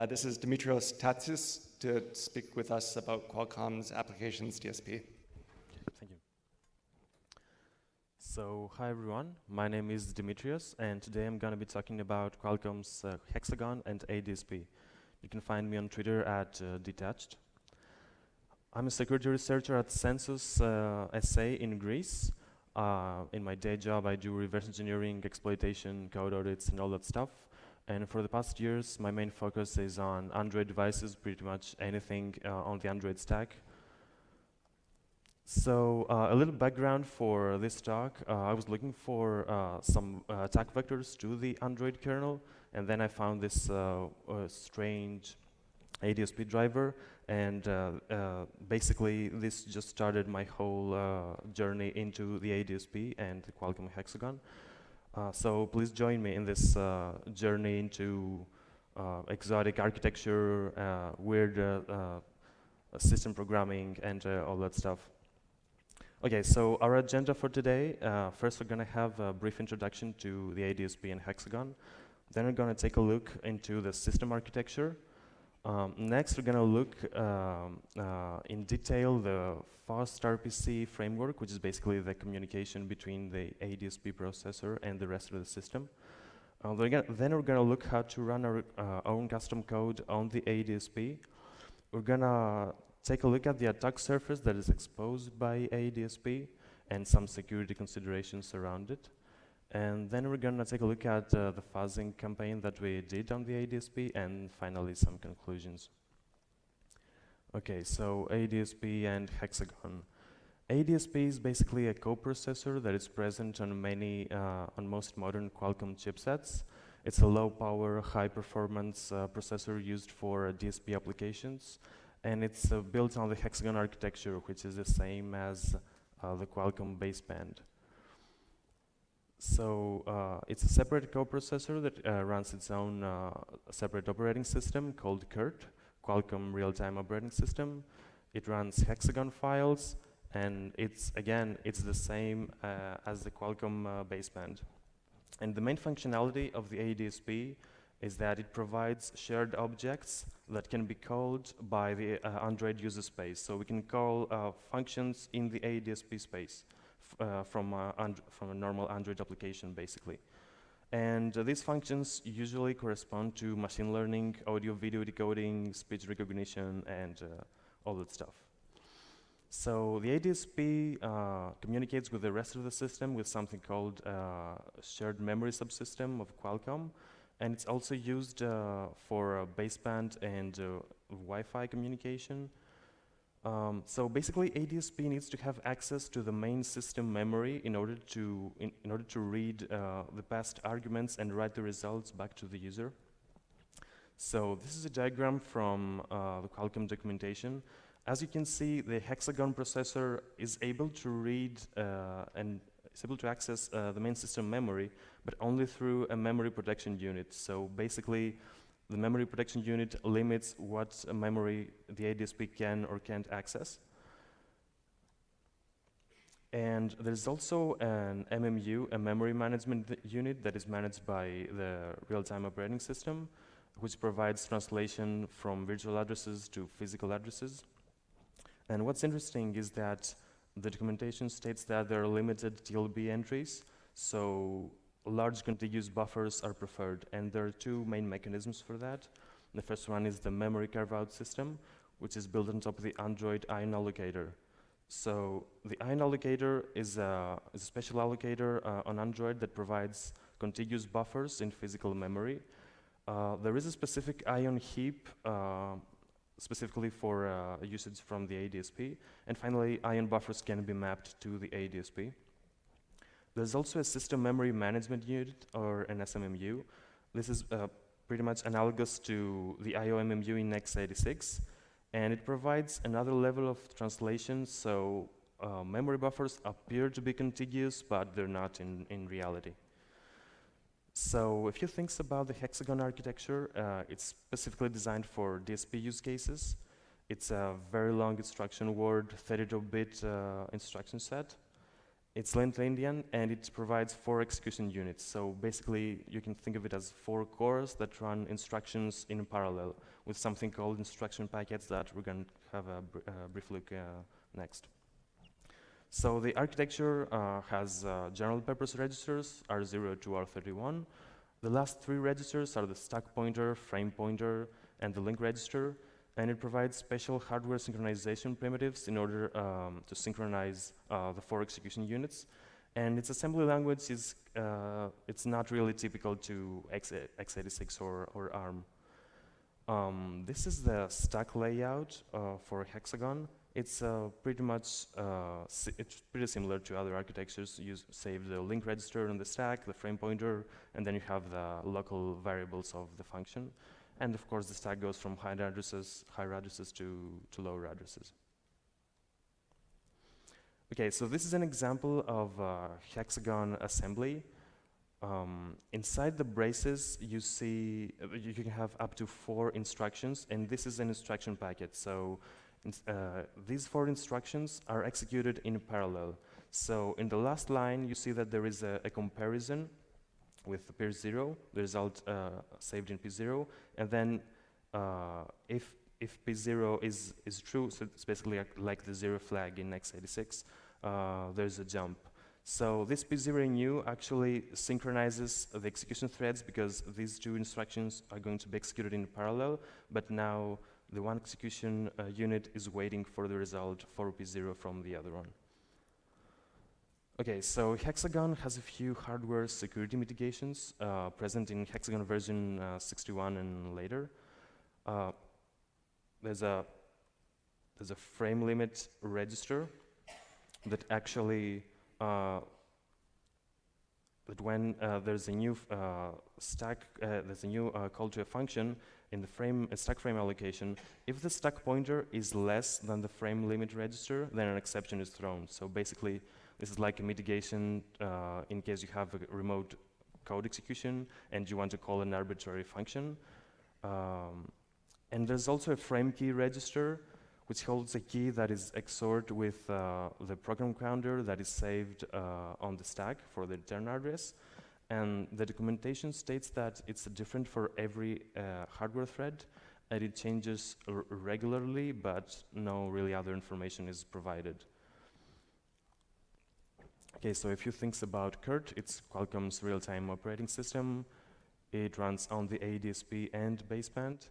This is Dimitrios Tatsis to speak with us about Qualcomm's Applications DSP. Thank you. So, hi everyone, my name is Dimitrios, and today I'm going to be talking about Qualcomm's Hexagon and ADSP. You can find me on Twitter at Detached. I'm a security researcher at Census SA in Greece. In my day job, I do reverse engineering, exploitation, code audits, and all that stuff. And for the past years, my main focus is on Android devices, pretty much anything on the Android stack. So a little background for this talk. I was looking for some attack vectors to the Android kernel, and then I found this strange ADSP driver, and basically this just started my whole journey into the ADSP and the Qualcomm Hexagon. So please join me in this journey into exotic architecture, weird system programming, and all that stuff. Okay, so our agenda for today, first we're going to have a brief introduction to the ADSP and Hexagon. Then we're going to take a look into the system architecture. Next, we're going to look in detail the FastRPC framework, which is basically the communication between the ADSP processor and the rest of the system. Then we're going to look how to run our own custom code on the ADSP. We're going to take a look at the attack surface that is exposed by ADSP and some security considerations around it. And then we're going to take a look at the fuzzing campaign that we did on the ADSP, and finally some conclusions. Okay, so ADSP and Hexagon. ADSP is basically a coprocessor that is present on on most modern Qualcomm chipsets. It's a low-power, high-performance processor used for DSP applications, and it's built on the Hexagon architecture, which is the same as the Qualcomm baseband. So it's a separate coprocessor that runs its own separate operating system called KURT, Qualcomm Real-Time Operating System. It runs Hexagon files, and it's the same as the Qualcomm baseband. And the main functionality of the ADSP is that it provides shared objects that can be called by the Android user space. So we can call functions in the ADSP space from a normal Android application, basically. And these functions usually correspond to machine learning, audio-video decoding, speech recognition, and all that stuff. So the ADSP communicates with the rest of the system with something called shared memory subsystem of Qualcomm, and it's also used for baseband and Wi-Fi communication. So basically, ADSP needs to have access to the main system memory in order to read the past arguments and write the results back to the user. So this is a diagram from the Qualcomm documentation. As you can see, the Hexagon processor is able to read and is able to access the main system memory, but only through a memory protection unit. So basically, the memory protection unit limits what memory the ADSP can or can't access. And there's also an MMU, a memory management unit that is managed by the real-time operating system, which provides translation from virtual addresses to physical addresses. And what's interesting is that the documentation states that there are limited TLB entries, so large contiguous buffers are preferred, and there are two main mechanisms for that. The first one is the memory carve-out system, which is built on top of the Android ion allocator. So the ion allocator is a special allocator on Android that provides contiguous buffers in physical memory. There is a specific ion heap specifically for usage from the ADSP, and finally ion buffers can be mapped to the ADSP. There's also a system memory management unit, or an SMMU. This is pretty much analogous to the IOMMU in x86, and it provides another level of translation, so memory buffers appear to be contiguous, but they're not in reality. So a few things about the Hexagon architecture. It's specifically designed for DSP use cases. It's a very long instruction word, 32-bit instruction set. It's length-Indian, and it provides 4 execution units. So basically, you can think of it as 4 cores that run instructions in parallel with something called instruction packets that we're going to have a brief look next. So the architecture has general-purpose registers, R0 to R31. The last 3 registers are the stack pointer, frame pointer, and the link register, and it provides special hardware synchronization primitives in order to synchronize the 4 execution units. And its assembly language is it's not really typical to x86 or ARM. This is the stack layout for Hexagon. It's pretty much it's pretty similar to other architectures. You save the link register on the stack, the frame pointer, and then you have the local variables of the function. And of course, the stack goes from higher addresses to lower addresses. Okay, so this is an example of Hexagon Assembly. Inside the braces, you see you can have up to 4 instructions, and this is an instruction packet. So these 4 instructions are executed in parallel. So in the last line, you see that there is a comparison with P0, the result saved in P0, and then if P0 is true, so it's basically like the 0 flag in x86, there's a jump. So this P0 new actually synchronizes the execution threads because these 2 instructions are going to be executed in parallel, but now the one execution unit is waiting for the result for P0 from the other one. Okay, so Hexagon has a few hardware security mitigations present in Hexagon version 61 and later. There's a frame limit register that actually that when there's a new stack, there's a new call to a function in the stack frame allocation, if the stack pointer is less than the frame limit register, then an exception is thrown. So basically, this is like a mitigation in case you have a remote code execution and you want to call an arbitrary function. And there's also a frame key register, which holds a key that is XORed with the program counter that is saved on the stack for the return address. And the documentation states that it's different for every hardware thread, and it changes regularly, but no really other information is provided. Okay, so a few things about KURT. It's Qualcomm's real-time operating system. It runs on the ADSP and baseband.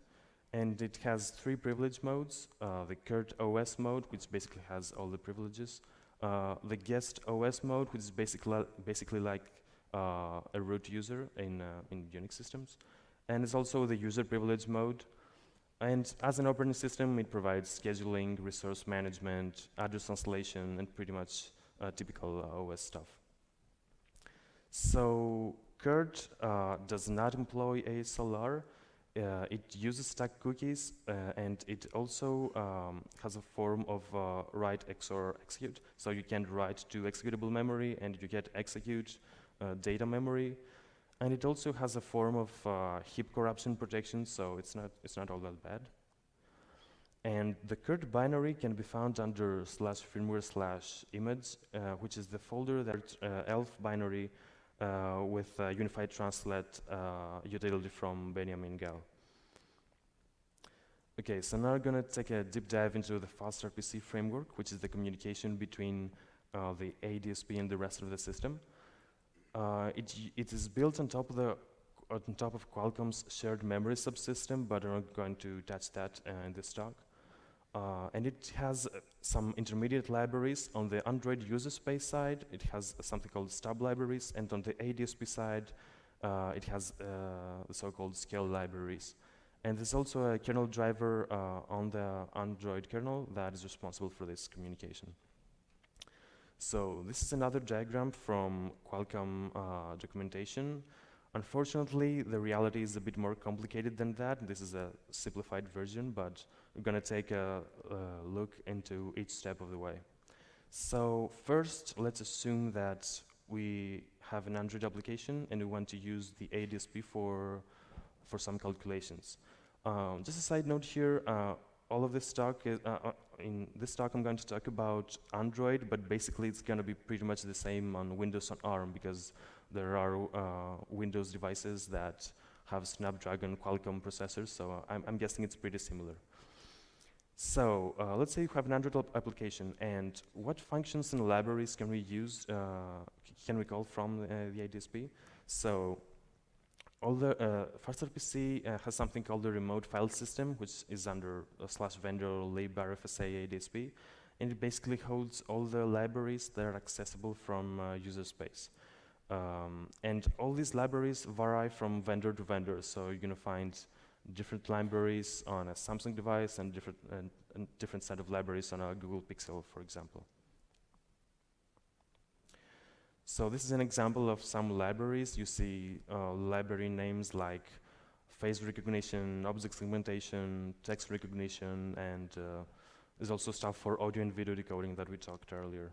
And it has 3 privilege modes, the KurtOS mode, which basically has all the privileges, the guest OS mode, which is basically like a root user in Unix systems, and it's also the user privilege mode. And as an operating system, it provides scheduling, resource management, address translation, and pretty much typical OS stuff. So KURT does not employ ASLR. It uses stack cookies, and it also has a form of write XOR execute. So you can write to executable memory, and you get execute data memory. And it also has a form of heap corruption protection, so it's not all that bad. And the KURT binary can be found under /firmware/image, which is the folder that ELF binary with unified translate utility from Benjamin Gal. Okay, so now we're going to take a deep dive into the FastRPC framework, which is the communication between the ADSP and the rest of the system. It is built on top of Qualcomm's shared memory subsystem, but I'm not going to touch that in this talk. And it has some intermediate libraries. On the Android user space side, it has something called stub libraries, and on the ADSP side, it has the so-called scale libraries. And there's also a kernel driver on the Android kernel that is responsible for this communication. So this is another diagram from Qualcomm Documentation. Unfortunately, the reality is a bit more complicated than that. This is a simplified version, but we're going to take a look into each step of the way. So first, let's assume that we have an Android application and we want to use the ADSP for some calculations. Just a side note here, all of this talk is, in this talk I'm going to talk about Android, but basically it's going to be pretty much the same on Windows on ARM, because there are Windows devices that have Snapdragon Qualcomm processors, so I'm guessing it's pretty similar. So let's say you have an Android application, and what functions and libraries can we use, can we call from the ADSP? So all the FastRPC has something called the remote file system, which is under /vendor librfsa ADSP, and it basically holds all the libraries that are accessible from user space. And all these libraries vary from vendor to vendor, so you're going to find different libraries on a Samsung device and different set of libraries on a Google Pixel, for example. So this is an example of some libraries. You see library names like face recognition, object segmentation, text recognition, and there's also stuff for audio and video decoding that we talked earlier.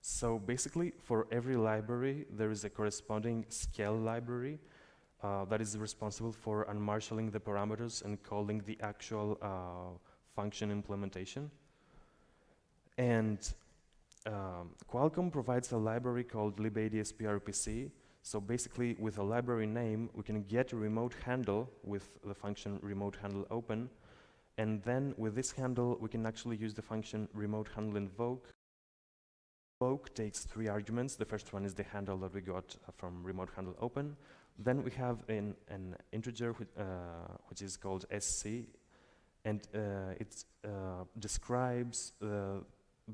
So basically, for every library, there is a corresponding scale library that is responsible for unmarshalling the parameters and calling the actual function implementation. And Qualcomm provides a library called libadsp-rpc. So basically, with a library name, we can get a remote handle with the function remote handle open. And then with this handle, we can actually use the function remote handle invoke. Invoke takes 3 arguments. The first one is the handle that we got from remote handle open. Then we have an integer which is called sc, and it describes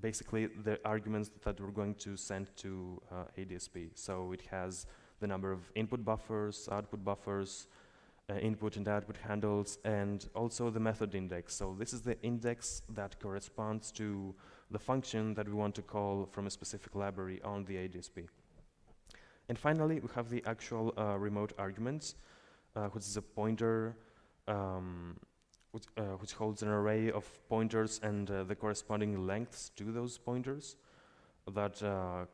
basically the arguments that we're going to send to ADSP. So it has the number of input buffers, output buffers, input and output handles, and also the method index. So this is the index that corresponds to the function that we want to call from a specific library on the ADSP. And finally, we have the actual remote arguments, which is a pointer which holds an array of pointers and the corresponding lengths to those pointers that are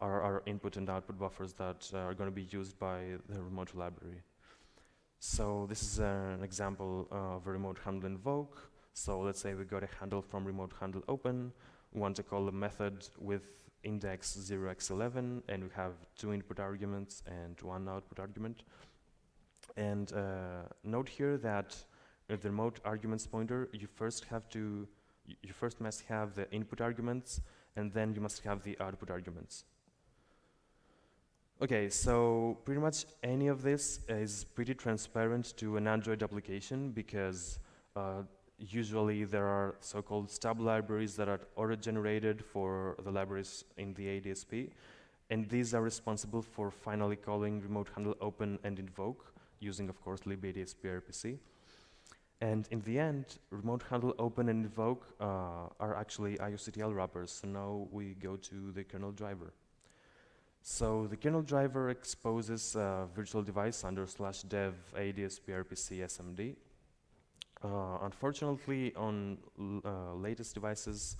our input and output buffers that are going to be used by the remote library. So this is an example of a remote handle invoke. So let's say we got a handle from remote handle open. We want to call a method with index 0x11, and we have 2 input arguments and 1 output argument. And note here that the remote arguments pointer, you first must have the input arguments, and then you must have the output arguments. Okay, so pretty much any of this is pretty transparent to an Android application, because usually there are so-called stub libraries that are auto-generated for the libraries in the ADSP, and these are responsible for finally calling remote handle open and invoke, using, of course, libadsp-rpc. And in the end, remote handle open and invoke are actually IOCTL wrappers. So now we go to the kernel driver. So the kernel driver exposes a virtual device under /dev ADSP-rpc SMD. Unfortunately, on latest devices,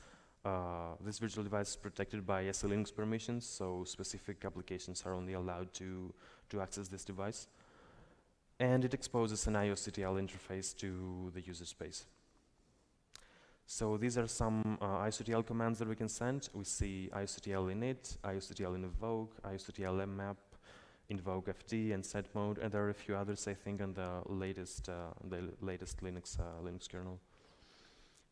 this virtual device is protected by SE Linux permissions, so specific applications are only allowed to access this device. And it exposes an IOCTL interface to the user space. So these are some IOCTL commands that we can send. We see IOCTL init, IOCTL invoke, IOCTL mmap, invoke fd, and set mode, and there are a few others, I think, on the latest Linux kernel.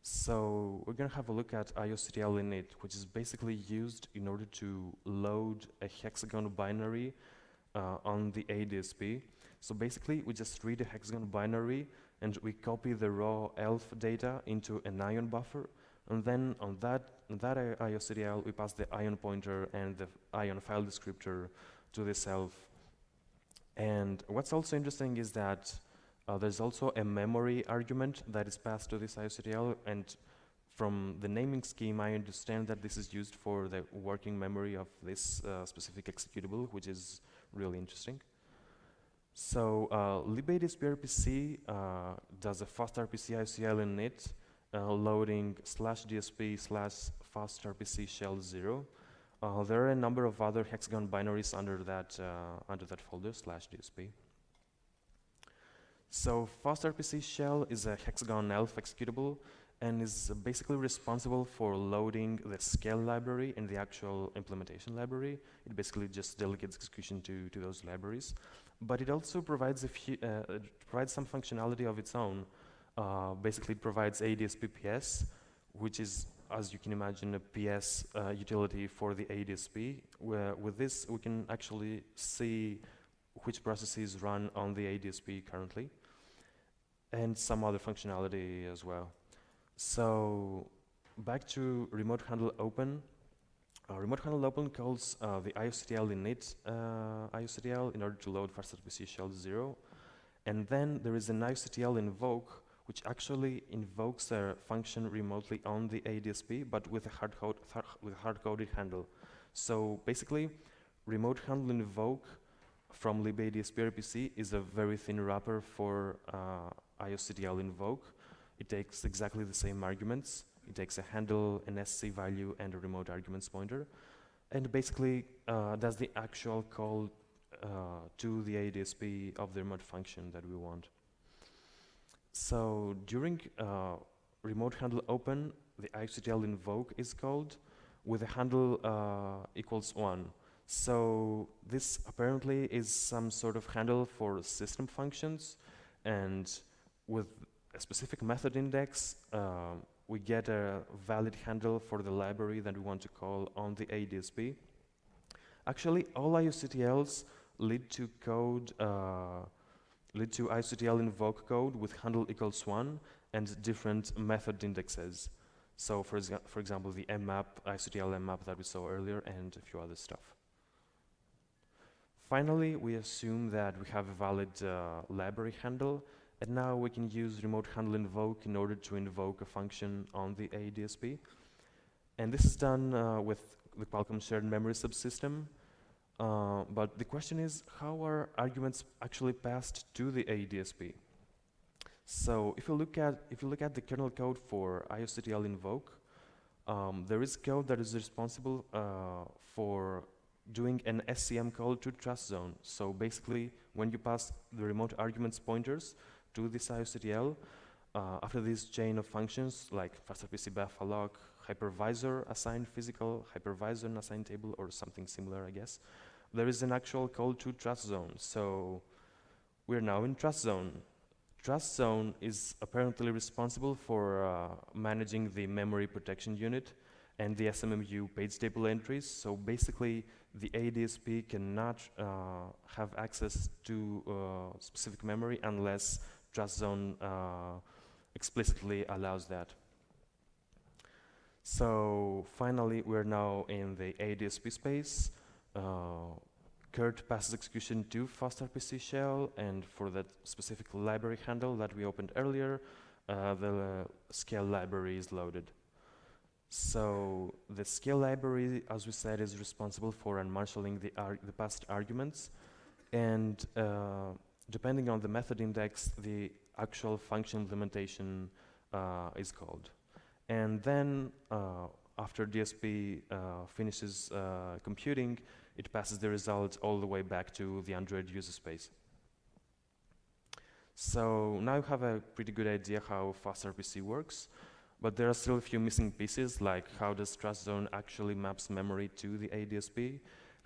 So we're going to have a look at IOCTL init, which is basically used in order to load a hexagon binary on the ADSP. So basically, we just read a hexagon binary, and we copy the raw ELF data into an ion buffer, and then on that IOCTL, we pass the ion pointer and the ion file descriptor to this ELF. And what's also interesting is that there's also a memory argument that is passed to this IOCTL, and from the naming scheme, I understand that this is used for the working memory of this specific executable, which is really interesting. So libadsp-rpc does a FastRPC IOCTL init, loading /dsp/FastRPC shell 0. There are a number of other hexagon binaries under that folder /dsp. So FastRPCshell is a Hexagon ELF executable and is basically responsible for loading the scale library and the actual implementation library. It basically just delegates execution to those libraries. But it also provides provides some functionality of its own. Basically, it provides ADSP PS, which is, as you can imagine, a PS utility for the ADSP. Where with this, we can actually see which processes run on the ADSP currently, and some other functionality as well. So back to remote handle open. Remote handle open calls the IOCTL init IOCTL in order to load FastRPCshell 0. And then there is an IOCTL invoke, which actually invokes a function remotely on the ADSP, but with a hard-coded handle. So basically, remote handle invoke from libadsp RPC is a very thin wrapper for IOCTL invoke. It takes exactly the same arguments. It takes a handle, an SC value, and a remote arguments pointer, and basically does the actual call to the ADSP of the remote function that we want. So during remote handle open, the IOCTL invoke is called with a handle equals 1. So this apparently is some sort of handle for system functions, and with a specific method index, we get a valid handle for the library that we want to call on the ADSP. Actually, all IOCTLs lead to code, lead to IOCTL invoke code with handle equals 1 and different method indexes. So for example, the mmap, IOCTL mmap that we saw earlier, and a few other stuff. Finally, we assume that we have a valid library handle, and now we can use remote handle invoke in order to invoke a function on the ADSP. And this is done with the Qualcomm shared memory subsystem. But the question is, how are arguments actually passed to the ADSP? So if you look at the kernel code for IOCTL invoke, there is code that is responsible for doing an SCM call to trust zone. So basically, when you pass the remote arguments pointers to this IOCTL, after this chain of functions like FastRPC alloc, hypervisor assign physical, hypervisor and assign table, or something similar, I guess, there is an actual call to trust zone. So we're now in trust zone. Trust zone is apparently responsible for managing the memory protection unit and the SMMU page table entries. So basically, the ADSP cannot have access to specific memory unless trust zone explicitly allows that. So finally, we're now in the ADSP space. Kurt passes execution to FastRPCshell, and for that specific library handle that we opened earlier, the scale library is loaded. So the scale library, as we said, is responsible for unmarshalling the passed arguments, and depending on the method index, the actual function implementation is called. And then after DSP finishes computing, it passes the result all the way back to the Android user space. So now you have a pretty good idea how FastRPC works, but there are still a few missing pieces, like how does trust zone actually maps memory to the ADSP,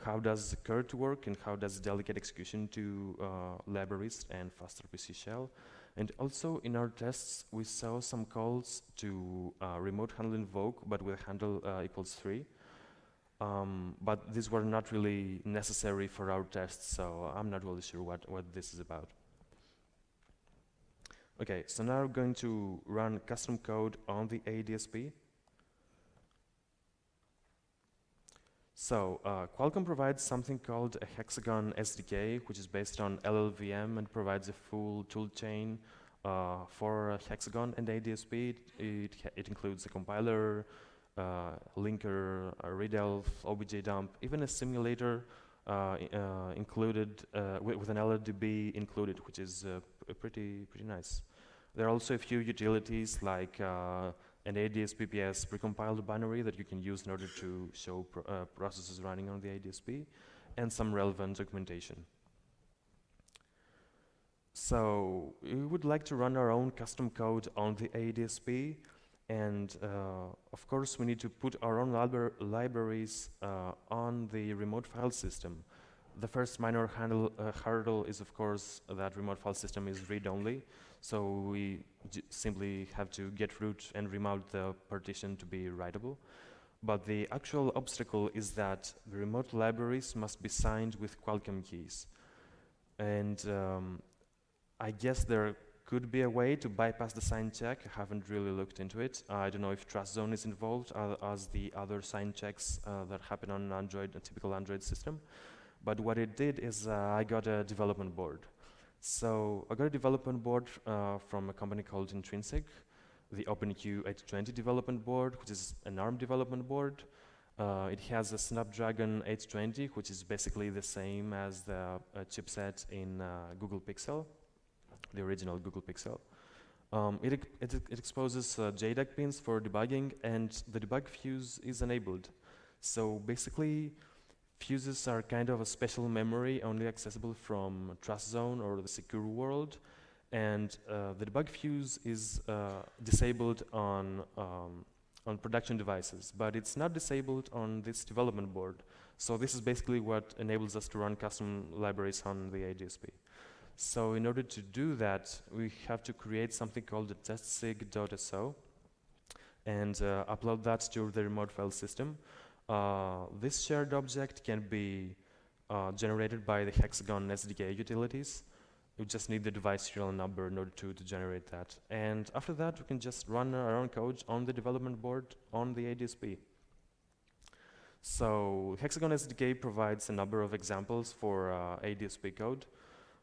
how does Kurt work, and how does delegate execution to libraries and FastRPCshell. And also in our tests, we saw some calls to remote handle invoke, but with handle equals 3. But these were not really necessary for our tests, so I'm not really sure what this is about. Okay, so now we're going to run custom code on the ADSP. So Qualcomm provides something called a Hexagon SDK, which is based on LLVM and provides a full toolchain for Hexagon and ADSP. It includes a compiler, linker, a readelf, obj dump, even a simulator included with an LLDB included, which is pretty nice. There are also a few utilities like an ADSPPS precompiled binary that you can use in order to show processes running on the ADSP, and some relevant documentation. So we would like to run our own custom code on the ADSP, and of course we need to put our own libraries on the remote file system. The first minor hurdle is of course that remote file system is read-only, so we simply have to get root and remount the partition to be writable. But the actual obstacle is that the remote libraries must be signed with Qualcomm keys. And I guess there could be a way to bypass the sign check. I haven't really looked into it. I don't know if trust zone is involved as the other sign checks that happen on Android, a typical Android system. But what it did is I got a development board. So I got a development board from a company called Intrinsic, the OpenQ 820 development board, which is an ARM development board. It has a Snapdragon 820, which is basically the same as the chipset in Google Pixel, the original Google Pixel. It exposes JTAG pins for debugging, and the debug fuse is enabled. So basically, fuses are kind of a special memory only accessible from trust zone or the secure world, and the debug fuse is disabled on production devices, but it's not disabled on this development board. So this is basically what enables us to run custom libraries on the ADSP. So in order to do that, we have to create something called the testsig.so and upload that to the remote file system. This shared object can be generated by the Hexagon SDK utilities. We just need the device serial number in order to generate that. And after that, we can just run our own code on the development board on the ADSP. So Hexagon SDK provides a number of examples for ADSP code.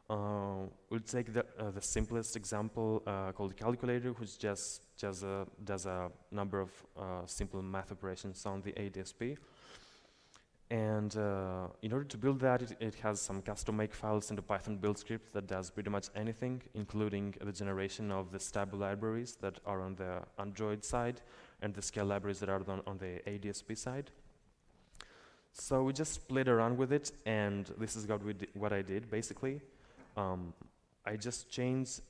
We'll take the simplest example called calculator, which just does a number of simple math operations on the ADSP. And in order to build that, it has some custom make files and a Python build script that does pretty much anything, including the generation of the stub libraries that are on the Android side and the scale libraries that are on the ADSP side. So we just played around with it, and this is what I did, basically. I just changed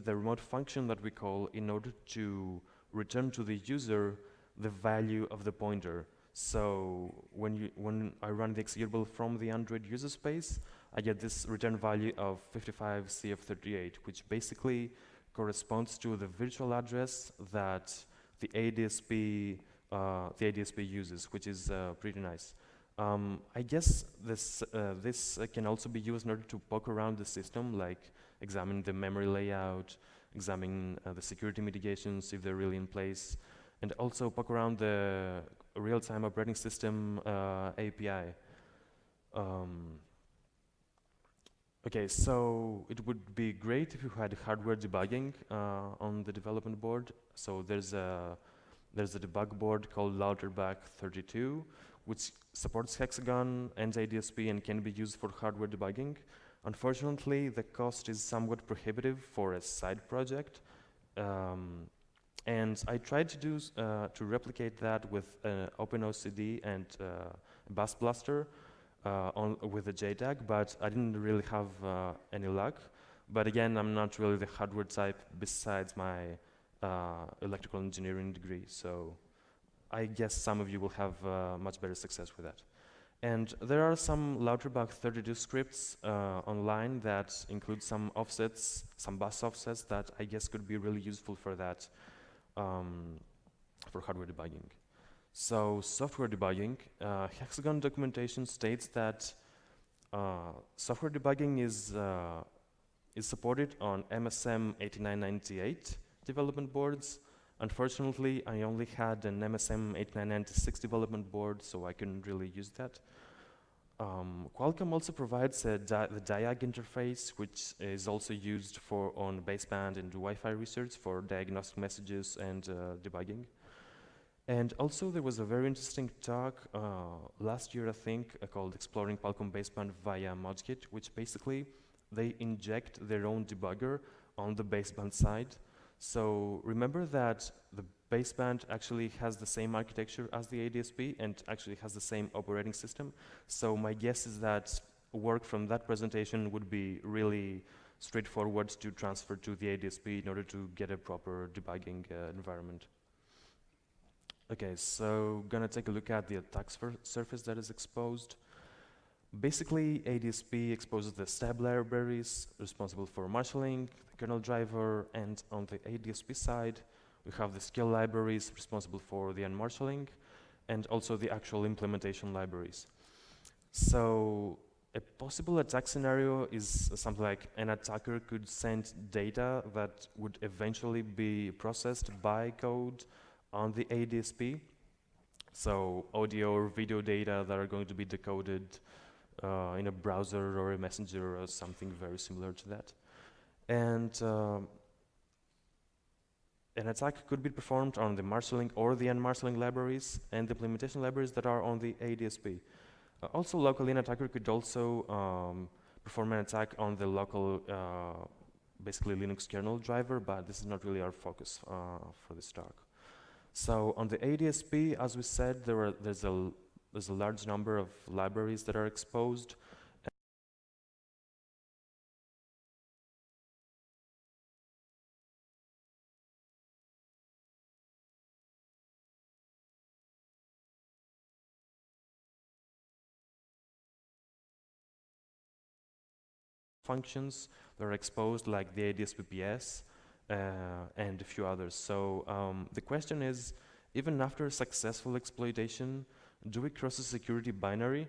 the remote function that we call in order to return to the user the value of the pointer. So when I run the executable from the Android user space, I get this return value of 55CF38, which basically corresponds to the virtual address that the ADSP uses, which is pretty nice. I guess this can also be used in order to poke around the system, like examine the memory layout, examine the security mitigations if they're really in place, and also poke around the real-time operating system API. Okay, so it would be great if you had hardware debugging on the development board. So there's a debug board called Lauterbach32, which supports Hexagon and ADSP and can be used for hardware debugging. Unfortunately, the cost is somewhat prohibitive for a side project. And I tried to replicate that with OpenOCD and Bus Blaster with a JTAG, but I didn't really have any luck. But again, I'm not really the hardware type besides my electrical engineering degree, so I guess some of you will have much better success with that. And there are some Lauterbach32 scripts online that include some offsets, some bus offsets that I guess could be really useful for that, for hardware debugging. So software debugging, Hexagon documentation states that software debugging is supported on MSM 8998 development boards. Unfortunately, I only had an MSM 8996 development board, so I couldn't really use that. Qualcomm also provides the DIAG interface, which is also used on baseband and Wi-Fi research for diagnostic messages and debugging. And also there was a very interesting talk last year, I think, called Exploring Qualcomm Baseband via ModKit, which basically they inject their own debugger on the baseband side. So remember that the baseband actually has the same architecture as the ADSP and actually has the same operating system. So my guess is that work from that presentation would be really straightforward to transfer to the ADSP in order to get a proper debugging environment. Okay, so gonna take a look at the attack surface that is exposed. Basically, ADSP exposes the stab libraries responsible for marshalling, the kernel driver, and on the ADSP side, we have the skill libraries responsible for the unmarshalling, and also the actual implementation libraries. So a possible attack scenario is something like an attacker could send data that would eventually be processed by code on the ADSP. So audio or video data that are going to be decoded in a browser or a messenger or something very similar to that. And an attack could be performed on the marshalling or the unmarshalling libraries and the implementation libraries that are on the ADSP. Also, locally, an attacker could also perform an attack on the local, basically Linux kernel driver, but this is not really our focus for this talk. So on the ADSP, as we said, there's a large number of libraries that are exposed. Functions that are exposed, like the ADSPPS and a few others. So the question is, even after successful exploitation, do we cross a security boundary?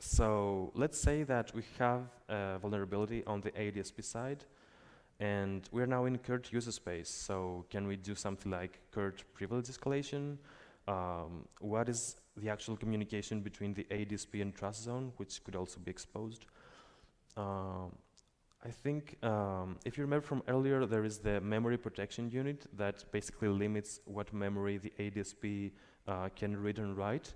So let's say that we have a vulnerability on the ADSP side, and we're now in Kurt user space. So can we do something like Kurt privilege escalation? What is the actual communication between the ADSP and trust zone, which could also be exposed? I think if you remember from earlier, there is the memory protection unit that basically limits what memory the ADSP can read and write.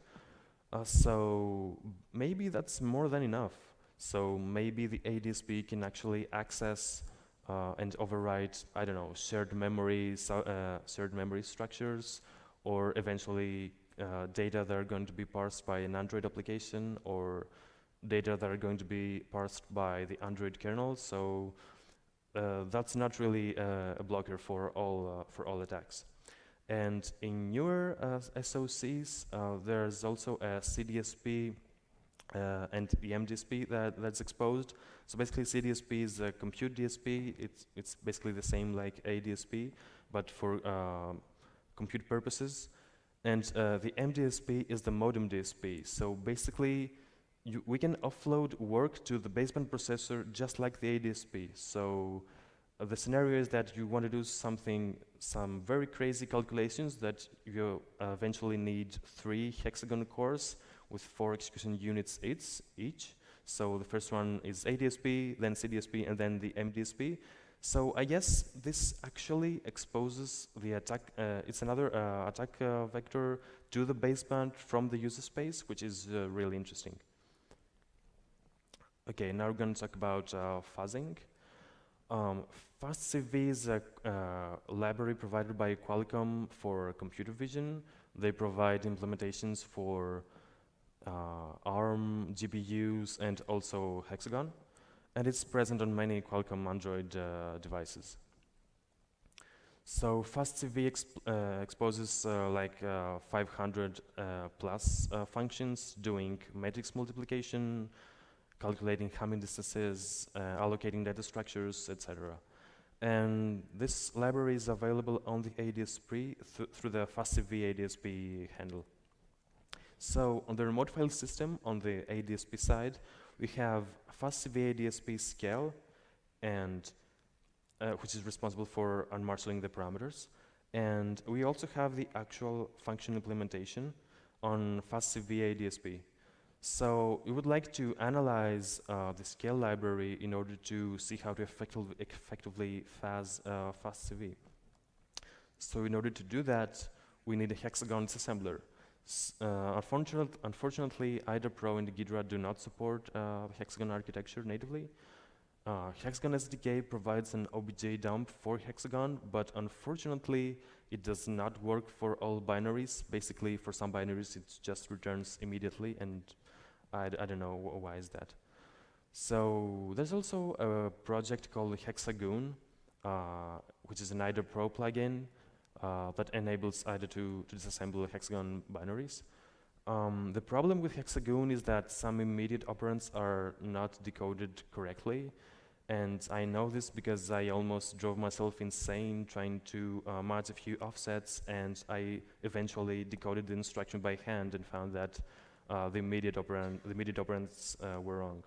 So maybe that's more than enough. So maybe the ADSP can actually access and overwrite, I don't know, shared memory structures, or eventually data that are going to be parsed by an Android application, or data that are going to be parsed by the Android kernel. So that's not really a blocker for all attacks. And in newer SOCs, there's also a CDSP and the MDSP that's exposed. So basically, CDSP is a compute DSP. It's basically the same like ADSP, but for compute purposes. And the MDSP is the modem DSP. So basically, we can offload work to the baseband processor just like the ADSP. So the scenario is that you want to do some very crazy calculations that you eventually need 3 Hexagon cores with 4 execution units each. So the first one is ADSP, then CDSP, and then the MDSP. So I guess this actually exposes the attack. It's another attack vector to the baseband from the user space, which is really interesting. Okay, now we're going to talk about fuzzing. FastTV is a library provided by Qualcomm for computer vision. They provide implementations for ARM, GPUs, and also Hexagon. And it's present on many Qualcomm Android devices. So FastTV exposes like 500 plus functions doing matrix multiplication, calculating Hamming distances, allocating data structures, etc. And this library is available on the ADSP through the FastTV ADSP handle. So on the remote file system, on the ADSP side, we have FastTV ADSP scale, and which is responsible for unmarshalling the parameters. And we also have the actual function implementation on FastTV ADSP. So we would like to analyze the scale library in order to see how to effectively fuzz FastTV. So in order to do that, we need a Hexagon assembler. Unfortunately, either Pro and Gaudreau do not support Hexagon Architecture natively. Hexagon SDK provides an OBJ dump for Hexagon, but unfortunately, it does not work for all binaries. Basically, for some binaries, it just returns immediately, and I don't know why is that. So there's also a project called Hexagon, which is an IDA Pro plugin that enables IDA to disassemble Hexagon binaries. The problem with Hexagon is that some immediate operands are not decoded correctly. And I know this because I almost drove myself insane trying to merge a few offsets, and I eventually decoded the instruction by hand and found that the immediate operands were wrong.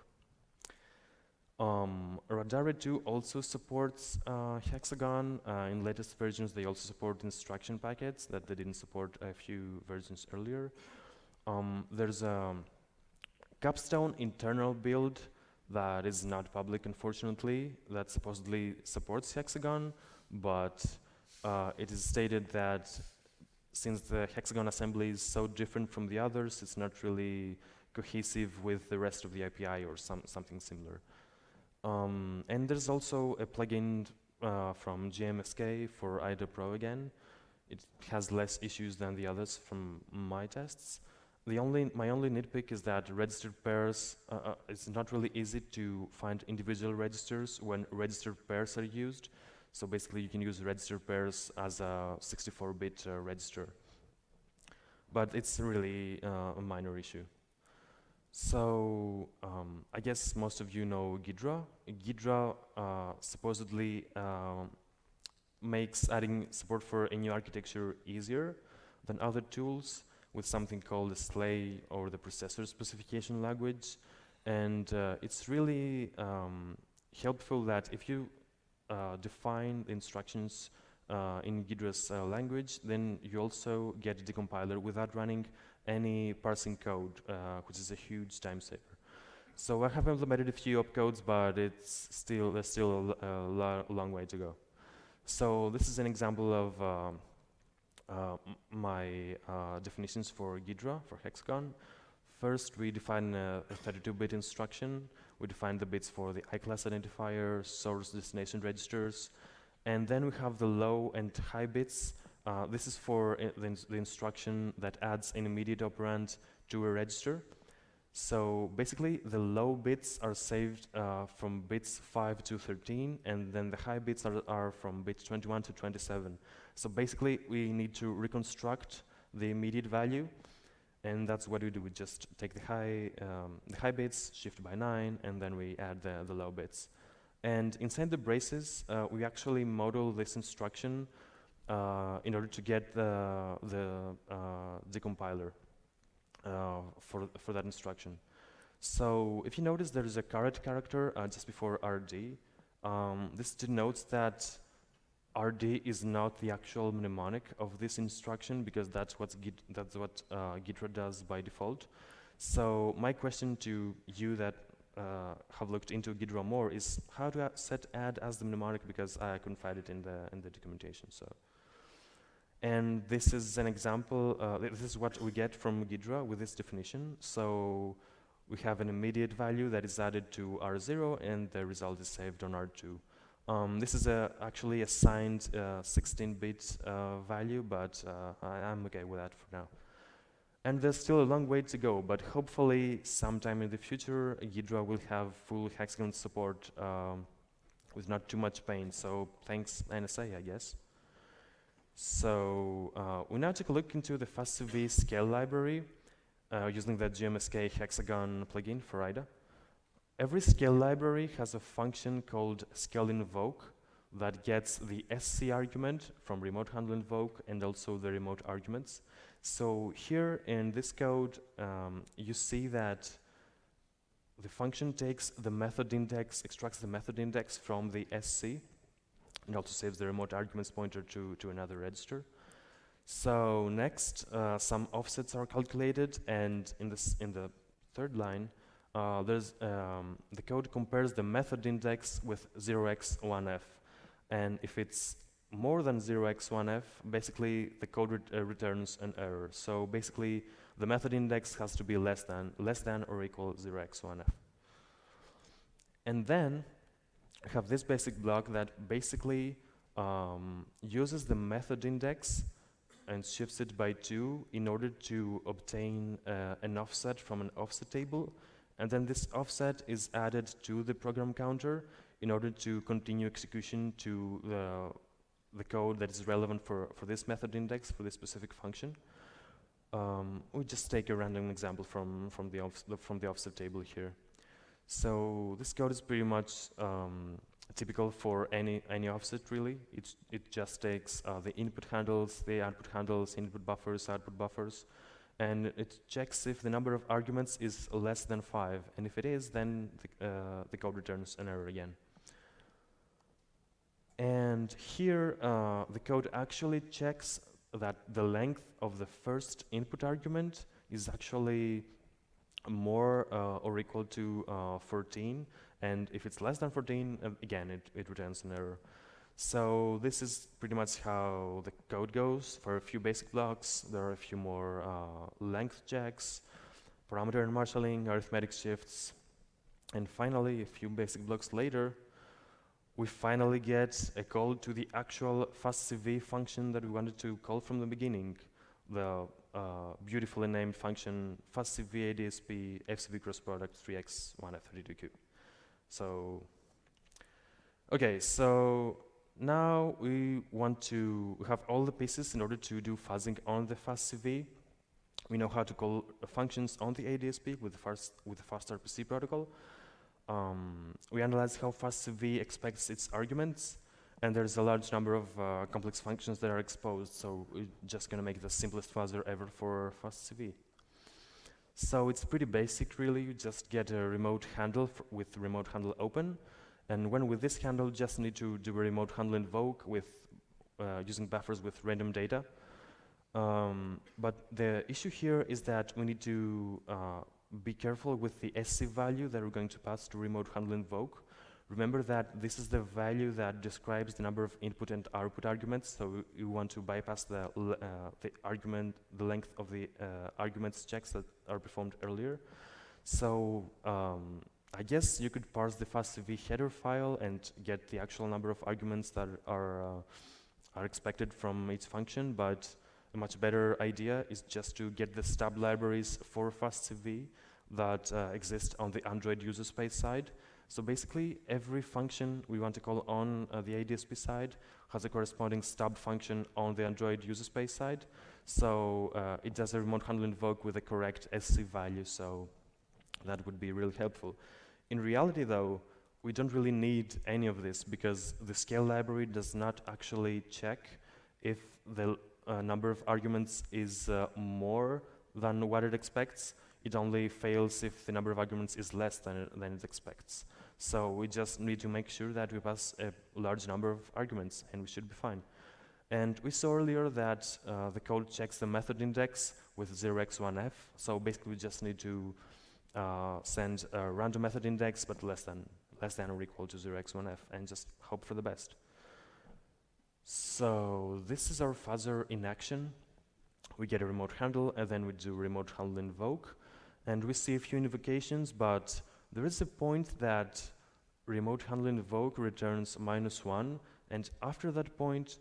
Radare 2 also supports Hexagon. In latest versions, they also support instruction packets that they didn't support a few versions earlier. There's a capstone internal build that is not public, unfortunately, that supposedly supports Hexagon, but it is stated that since the Hexagon assembly is so different from the others, it's not really cohesive with the rest of the API or something similar. And there's also a plugin from GMSK for IDA Pro again. It has less issues than the others from my tests. My only nitpick is that registered pairs, it's not really easy to find individual registers when registered pairs are used. So basically you can use registered pairs as a 64-bit register. But it's really a minor issue. So I guess most of you know Gaudreau. Gaudreau supposedly makes adding support for a new architecture easier than other tools, with something called the SLAY, or the processor specification language. And it's really helpful that if you define the instructions in Gaudreau's language, then you also get the compiler without running any parsing code, which is a huge time saver. So I have implemented a few opcodes, but there's still a long way to go. So this is an example of my definitions for Gaudreau, for Hexagon. First, we define a 32-bit instruction. We define the bits for the I-class identifier, source destination registers, and then we have the low and high bits. This is for the instruction that adds an immediate operand to a register. So basically, the low bits are saved from bits 5 to 13, and then the high bits are from bits 21 to 27. So basically, we need to reconstruct the immediate value, and that's what we do. We just take the high bits, shift by 9, and then we add the low bits. And inside the braces, we actually model this instruction in order to get the decompiler for that instruction. So if you notice, there is a caret character just before RD. This denotes that RD is not the actual mnemonic of this instruction, because that's what Gaudreau does by default. So my question to you that have looked into Gaudreau more is how to set add as the mnemonic, because I couldn't find it in the documentation. So, and this is an example. This is what we get from Gaudreau with this definition. So we have an immediate value that is added to R0, and the result is saved on R2. This is actually a signed 16-bit value, but I'm okay with that for now. And there's still a long way to go, but hopefully sometime in the future, Gaudreau will have full Hexagon support with not too much pain. So thanks NSA, I guess. So we now take a look into the FastTV scale library using the GMSK Hexagon plugin for IDA. Every scale library has a function called scale invoke that gets the SC argument from remote handle invoke and also the remote arguments. So here in this code, you see that the function takes the method index, extracts the method index from the SC, and also saves the remote arguments pointer to another register. So next, some offsets are calculated, and in the third line, the code compares the method index with 0x1f, and if it's more than 0x1f, basically the code returns an error. So basically, the method index has to be less than or equal 0x1f. And then I have this basic block that basically uses the method index and shifts it by 2 in order to obtain an offset from an offset table. And then this offset is added to the program counter in order to continue execution to the code that is relevant for this method index, for this specific function. We'll just take a random example from the offset table here. So this code is pretty much typical for any offset, really. It just takes the input handles, the output handles, input buffers, output buffers, and it checks if the number of arguments is less than 5. And if it is, then the code returns an error again. And here, the code actually checks that the length of the first input argument is actually more or equal to 14. And if it's less than 14, again, it returns an error. So this is pretty much how the code goes. For a few basic blocks, there are a few more length checks, parameter and marshalling, arithmetic shifts, and finally, a few basic blocks later, we finally get a call to the actual FastTV function that we wanted to call from the beginning, the beautifully named function FastTV ADSP FCV cross product 3x1f32q. So, okay, so now we want to have all the pieces in order to do fuzzing on the FastTV. We know how to call functions on the ADSP with the FastRPC protocol. We analyze how FastTV expects its arguments, and there's a large number of complex functions that are exposed, so we're just going to make the simplest fuzzer ever for FastTV. So it's pretty basic, really. You just get a remote handle with remote handle open, and when with this handle, you just need to do a remote handle invoke with using buffers with random data. But the issue here is that we need to be careful with the SC value that we're going to pass to remote handle invoke. Remember that this is the value that describes the number of input and output arguments, so you want to bypass the length of the arguments checks that are performed earlier. So I guess you could parse the FastTV header file and get the actual number of arguments that are expected from each function, but a much better idea is just to get the stub libraries for FastTV that exist on the Android user space side. So basically, every function we want to call on the ADSP side has a corresponding stub function on the Android user space side. So it does a remote handle invoke with the correct SC value, so that would be really helpful. In reality, though, we don't really need any of this because the scale library does not actually check if the number of arguments is more than what it expects. It only fails if the number of arguments is less than it expects. So we just need to make sure that we pass a large number of arguments, and we should be fine. And we saw earlier that the code checks the method index with 0x1f. So basically, we just need to send a random method index, but less than or equal to 0x1f, and just hope for the best. So this is our fuzzer in action. We get a remote handle, and then we do remote handle invoke. And we see a few invocations, but there is a point that remote handle invoke returns -1, and after that point,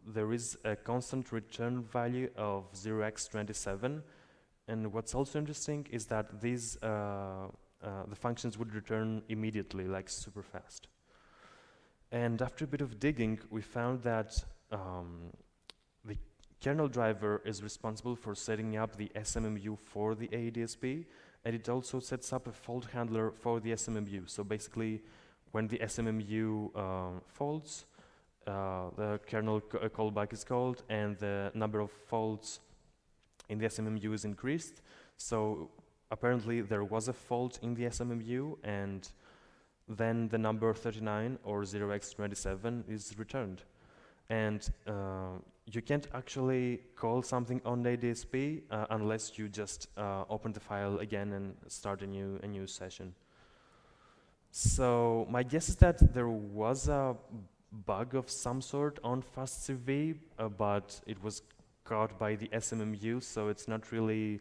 there is a constant return value of 0x27. And what's also interesting is that these the functions would return immediately, like super fast. And after a bit of digging, we found that the Kernel Driver is responsible for setting up the SMMU for the ADSP, and it also sets up a fault handler for the SMMU. So basically, when the SMMU faults, the kernel callback is called, and the number of faults in the SMMU is increased. So apparently, there was a fault in the SMMU, and then the number 39 or 0x27 is returned. And you can't actually call something on the ADSP unless you just open the file again and start a new session. So my guess is that there was a bug of some sort on FastTV, but it was caught by the SMMU, so it's not really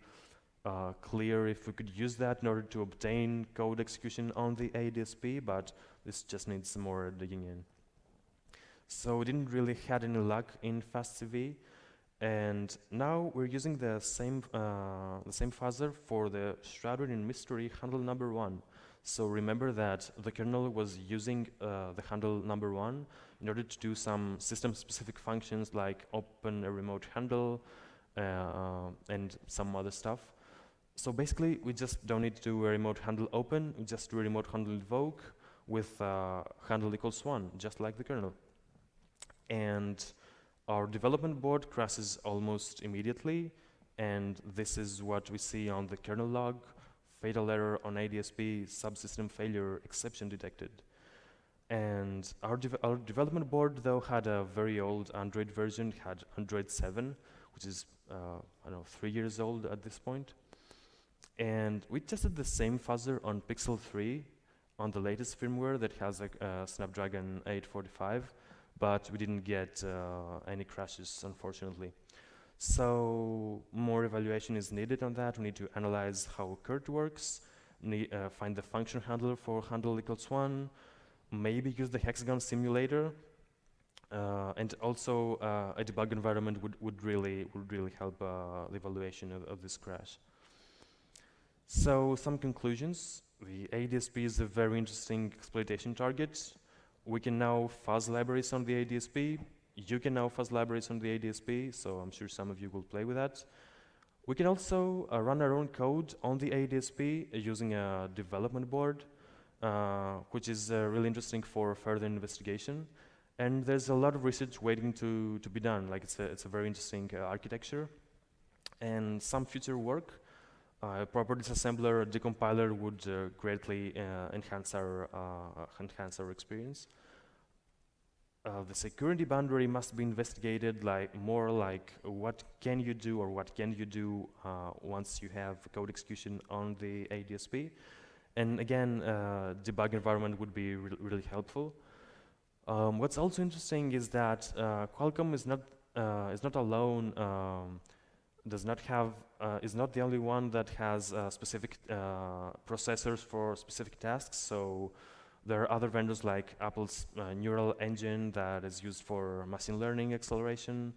clear if we could use that in order to obtain code execution on the ADSP, but this just needs some more digging in. So we didn't really had any luck in FastTV, And now we're using the same fuzzer for the Shrouded in Mystery handle number 1. So remember that the kernel was using the handle number 1 in order to do some system-specific functions like open a remote handle and some other stuff. So basically, we just don't need to do a remote handle open, we just do a remote handle invoke with handle equals 1, just like the kernel. And our development board crashes almost immediately, and this is what we see on the kernel log: fatal error on ADSP, subsystem failure, exception detected. And our development board, though, had a very old Android version, had Android 7, which is, I don't know, 3 years old at this point. And we tested the same fuzzer on Pixel 3 on the latest firmware that has a Snapdragon 845, but we didn't get any crashes, unfortunately. So more evaluation is needed on that. We need to analyze how Kurt works, find the function handler for handle equals 1, maybe use the Hexagon simulator, and also a debug environment would really help the evaluation of this crash. So some conclusions. The ADSP is a very interesting exploitation target. We can now fuzz libraries on the ADSP. You can now fuzz libraries on the ADSP, so I'm sure some of you will play with that. We can also run our own code on the ADSP using a development board, which is really interesting for further investigation. And there's a lot of research waiting to be done. Like it's a very interesting architecture. And some future work. A properties assembler decompiler would greatly enhance our experience. The security boundary must be investigated, more like what can you do or what can you do once you have code execution on the ADSP. And again, debug environment would be really helpful. What's also interesting is that Qualcomm is not alone. Is not the only one that has specific processors for specific tasks. So there are other vendors like Apple's neural engine that is used for machine learning acceleration.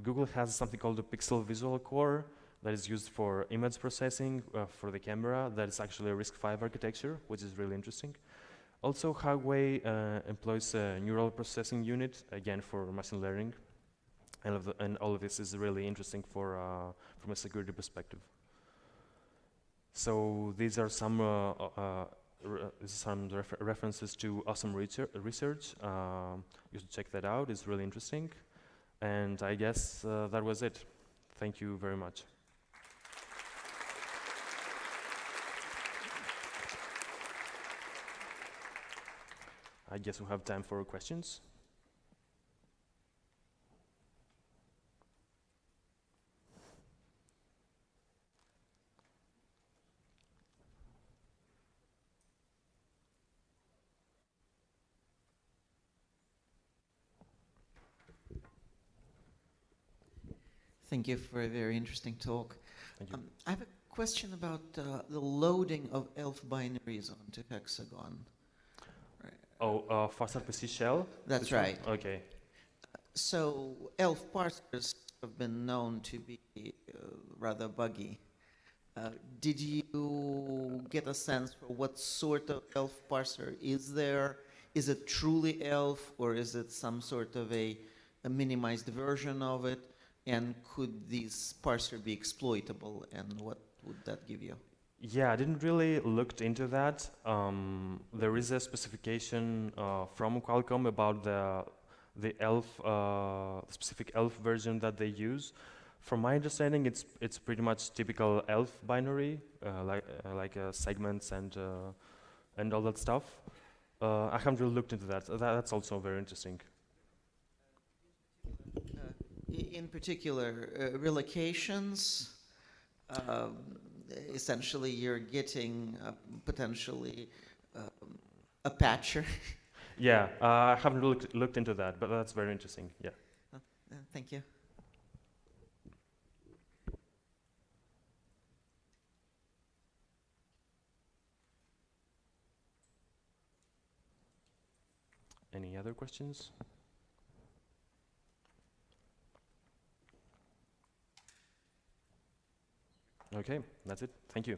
Google has something called the Pixel Visual Core that is used for image processing for the camera. That is actually a RISC-V architecture, which is really interesting. Also, Huawei employs a neural processing unit, again for machine learning. And all of this is really interesting from a security perspective. So these are some references to awesome research. You should check that out. It's really interesting. And I guess that was it. Thank you very much. I guess we have time for questions. Thank you for a very interesting talk. Thank you. I have a question about the loading of ELF binaries onto Hexagon. Oh, faster PCShell? That's right. Okay. So ELF parsers have been known to be rather buggy. Did you get a sense for what sort of ELF parser is there? Is it truly ELF, or is it some sort of a minimized version of it? And could this parser be exploitable, and what would that give you? Yeah, I didn't really look into that. There is a specification from Qualcomm about the ELF specific ELF version that they use. From my understanding, it's pretty much typical ELF binary, like segments and all that stuff. I haven't really looked into that. That's also very interesting. In particular, relocations. Essentially, you're getting potentially a patcher. Yeah, I haven't looked into that, but that's very interesting. Yeah. Thank you. Any other questions? Okay, that's it. Thank you.